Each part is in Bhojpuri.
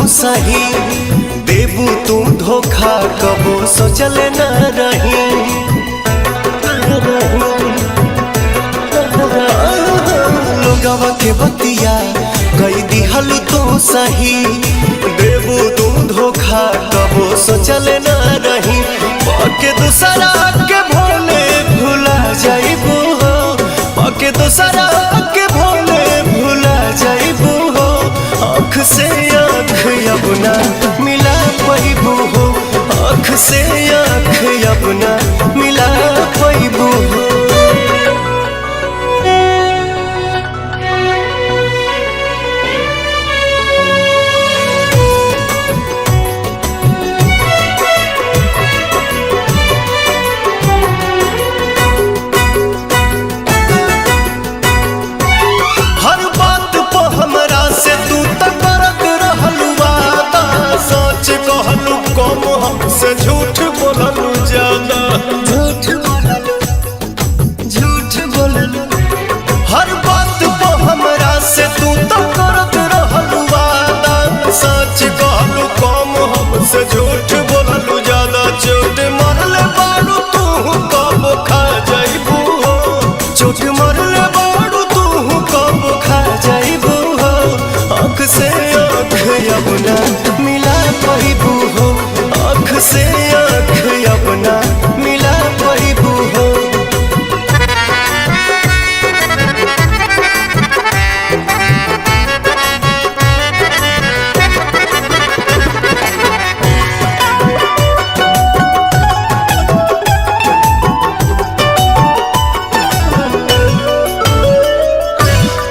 सही देबू तू धोखा कबो सोचल न रही। लोगवा के बतिया कई दिहल तू सही देबू तू धोखा कबो सोचल न रही। पाके दूसरा के भोले भुला जाइबू हो, पाके दूसरा के भोले भुला जाइबू हो। आँख से आँख अपना मिला पैबू हो, आँख से आँख अपना मिला पैबू हो। से झूठ बोललू ज्यादा, झूठ बोललू हर बात पे हमरा से तू तो करत रहलू वादा। सच कहलू कम हमसे झूठ बोललू ज्यादा। चोट मरले बारू तू कब खा जाइबू हो, चोट मरले बारू तू कब खा जाइबू हो। आँख से आँख अपना मिला पैबू हो, आँख से आँख अपना मिला पैबू हो।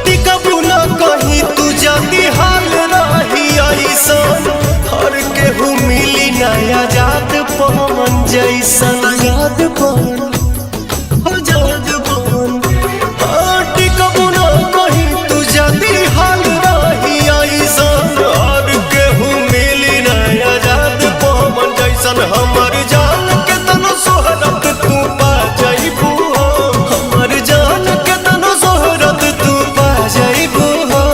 टिकबू न कहीं तू जल्दी हाल रही ऐसन, हर केहू मिली नया जात पवन जैसन। याद पवन याद पवन टिकबू न कहीं तू जल्दी हाल रही ऐसन, हर केहू मिली नया जात पवन जैसन। हमर जान के तनो सोहरत तू पा जाइबू हो, हमर जान के तनो सोहरत तू पा जाइबू हो।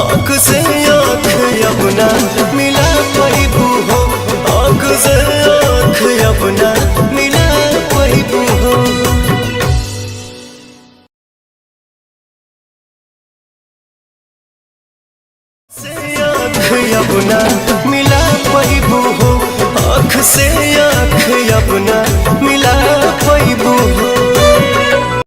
आँख से आँख अपना मिला पैबू हो, आँख से आँख अपना मिला पैबू हो। से आँख अपना मिला पैबू हो, आँख से